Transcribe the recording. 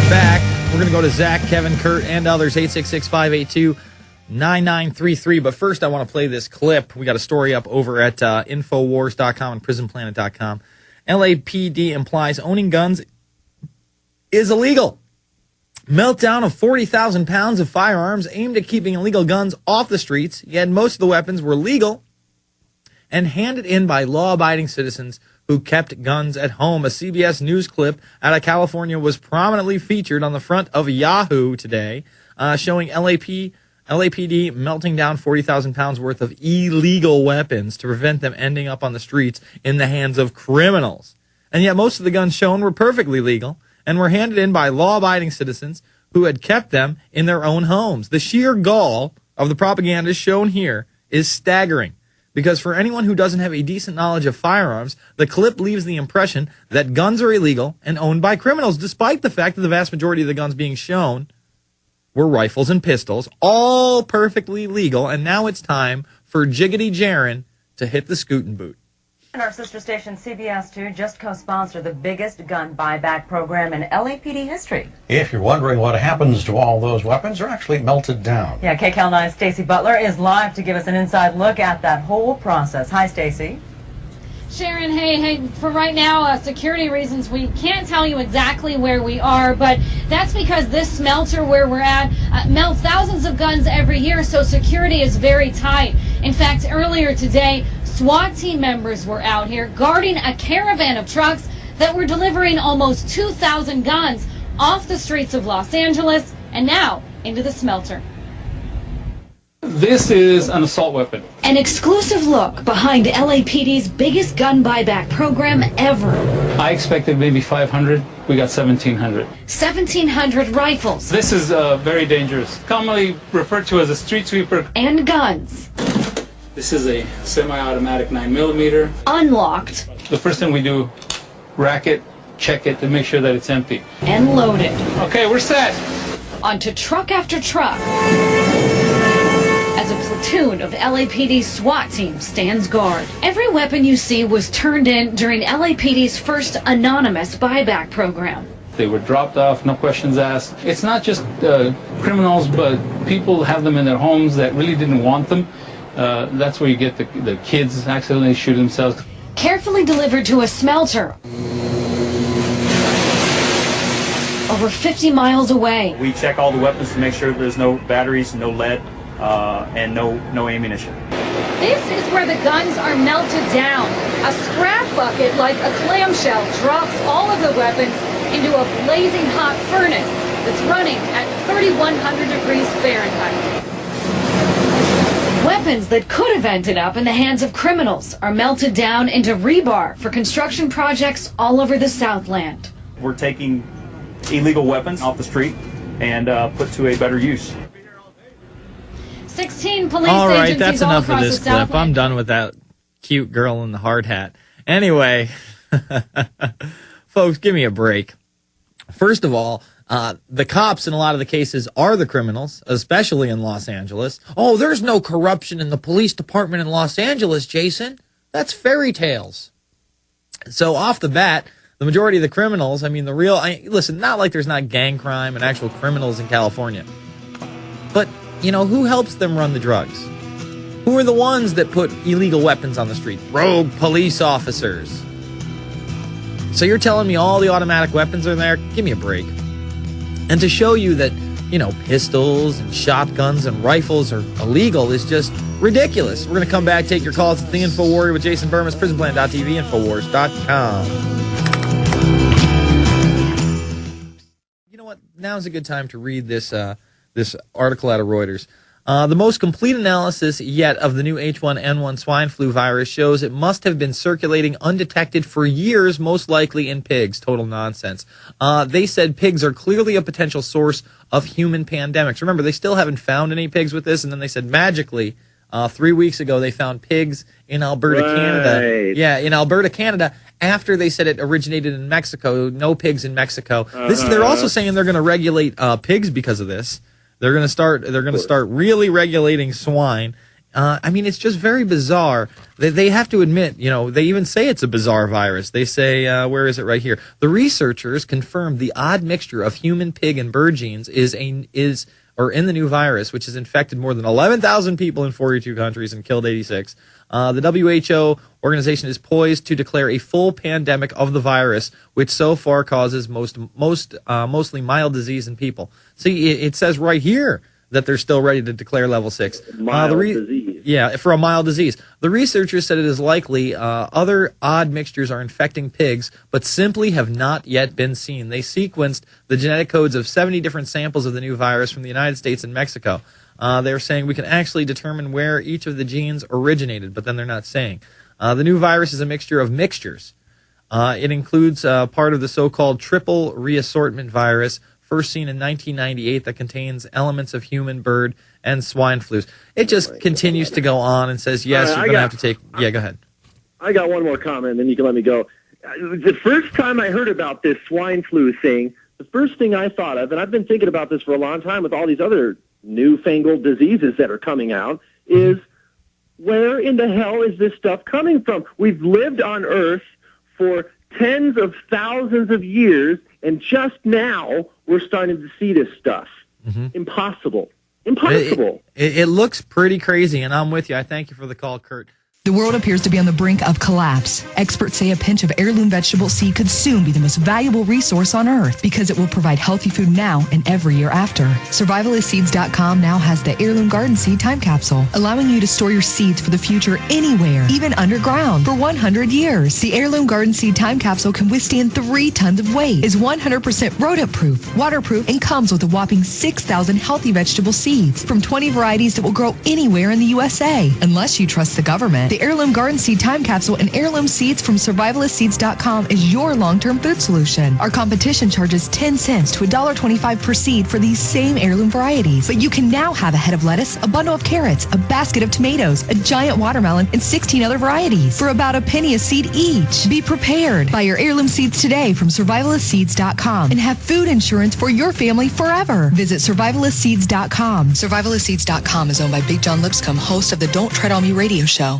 We're back. We're going to go to Zach, Kevin, Kurt, and others, 866-582-9933. But first, I want to play this clip. We got a story up over at INFOWARRIOR.com and PrisonPlanet.com. LAPD implies owning guns is illegal. Meltdown of 40,000 pounds of firearms aimed at keeping illegal guns off the streets, yet most of the weapons were legal and handed in by law-abiding citizens who kept guns at home. A CBS News clip out of California was prominently featured on the front of Yahoo today, showing LAPD melting down 40,000 pounds worth of illegal weapons to prevent them ending up on the streets in the hands of criminals. And yet most of the guns shown were perfectly legal and were handed in by law-abiding citizens who had kept them in their own homes. The sheer gall of the propaganda shown here is staggering. Because for anyone who doesn't have a decent knowledge of firearms, the clip leaves the impression that guns are illegal and owned by criminals, despite the fact that the vast majority of the guns being shown were rifles and pistols, all perfectly legal, and now it's time for Jiggity Jaron to hit the scootin' boot. And our sister station CBS 2 just co-sponsored the biggest gun buyback program in LAPD history. If you're wondering what happens to all those weapons, they're actually melted down. Yeah, KCAL 9's Stacey Butler is live to give us an inside look at that whole process. Hi, Stacey. Sharon, hey, for right now, security reasons, we can't tell you exactly where we are, but that's because this smelter where we're at melts thousands of guns every year, so security is very tight. In fact, earlier today, SWAT team members were out here guarding a caravan of trucks that were delivering almost 2,000 guns off the streets of Los Angeles and now into the smelter. This is an assault weapon. An exclusive look behind LAPD's biggest gun buyback program ever. I expected maybe 500. We got 1,700. 1,700 rifles. This is very dangerous. Commonly referred to as a street sweeper. And guns. This is a semi-automatic 9mm. Unlocked. The first thing we do, rack it, check it to make sure that it's empty. And loaded. Okay, we're set. Onto truck after truck. As a platoon of LAPD SWAT team stands guard. Every weapon you see was turned in during LAPD's first anonymous buyback program. They were dropped off, no questions asked. It's not just criminals, but people have them in their homes that really didn't want them. That's where you get the kids accidentally shoot themselves. Carefully delivered to a smelter. Over 50 miles away. We check all the weapons to make sure there's no batteries, no lead, and no ammunition. This is where the guns are melted down. A scrap bucket like a clamshell drops all of the weapons into a blazing hot furnace that's running at 3,100 degrees Fahrenheit. Weapons that could have ended up in the hands of criminals are melted down into rebar for construction projects all over the Southland. We're taking illegal weapons off the street and put to a better use. 16 police All right, agencies that's all enough of across this the clip. Southland. I'm done with that cute girl in the hard hat. Anyway, folks, give me a break. First of all, the cops in a lot of the cases are the criminals, especially in Los Angeles. Oh, there's no corruption in the police department in Los Angeles, Jason. That's fairy tales. So off the bat, the majority of the criminals, I mean, listen, not like there's not gang crime and actual criminals in California. But, you know, who helps them run the drugs? Who are the ones that put illegal weapons on the street? Rogue police officers. So you're telling me all the automatic weapons are there? Give me a break. And to show you that, you know, pistols and shotguns and rifles are illegal is just ridiculous. We're going to come back, take your calls at the InfoWarrior with Jason Bermas, PrisonPlanet.tv, Infowars.com. You know what? Now's a good time to read this article out of Reuters. The most complete analysis yet of the new H1N1 swine flu virus shows it must have been circulating undetected for years, most likely in pigs. Total nonsense. They said pigs are clearly a potential source of human pandemics. Remember, they still haven't found any pigs with this, and then they said magically 3 weeks ago they found pigs in Alberta, Canada. Yeah, in Alberta, Canada, after they said it originated in Mexico. No pigs in Mexico. They're also saying they're going to regulate pigs because of this. They're going to start really regulating swine I mean, it's just very bizarre. They have to admit, they even say it's a bizarre virus. They say, where is it right here? The researchers confirmed the odd mixture of human, pig, and bird genes is in the new virus, which has infected more than 11,000 people in 42 countries and killed 86. The WHO organization is poised to declare a full pandemic of the virus, which so far causes mostly mild disease in people. See, it says right here that they're still ready to declare level 6. Mild disease. Yeah, for a mild disease. The researchers said it is likely other odd mixtures are infecting pigs, but simply have not yet been seen. They sequenced the genetic codes of 70 different samples of the new virus from the United States and Mexico. They're saying we can actually determine where each of the genes originated, but then they're not saying. The new virus is a mixture of mixtures. It includes part of the so-called triple reassortment virus, first seen in 1998, that contains elements of human, bird, and swine flus. It just continues to go on and says, yes, you're going to have to take... Yeah, go ahead. I got one more comment, then you can let me go. The first time I heard about this swine flu thing, the first thing I thought of, and I've been thinking about this for a long time with all these other newfangled diseases that are coming out, is where in the hell is this stuff coming from? We've lived on Earth for tens of thousands of years, and just now we're starting to see this stuff. Impossible. It looks pretty crazy, and I'm with you. I thank you for the call, Kurt. The world appears to be on the brink of collapse. Experts say a pinch of heirloom vegetable seed could soon be the most valuable resource on Earth because it will provide healthy food now and every year after. Survivalistseeds.com now has the Heirloom Garden Seed Time Capsule, allowing you to store your seeds for the future anywhere, even underground, for 100 years. The Heirloom Garden Seed Time Capsule can withstand 3 tons of weight, is 100% rodent-proof, waterproof, and comes with a whopping 6,000 healthy vegetable seeds from 20 varieties that will grow anywhere in the USA. Unless you trust the government, the Heirloom Garden Seed Time Capsule and heirloom seeds from Survivalistseeds.com is your long-term food solution. Our competition charges 10 cents to $1.25 per seed for these same heirloom varieties. But you can now have a head of lettuce, a bundle of carrots, a basket of tomatoes, a giant watermelon, and 16 other varieties for about a penny a seed each. Be prepared. Buy your heirloom seeds today from Survivalistseeds.com and have food insurance for your family forever. Visit Survivalistseeds.com. Survivalistseeds.com is owned by Big John Lipscomb, host of the Don't Tread on Me radio show.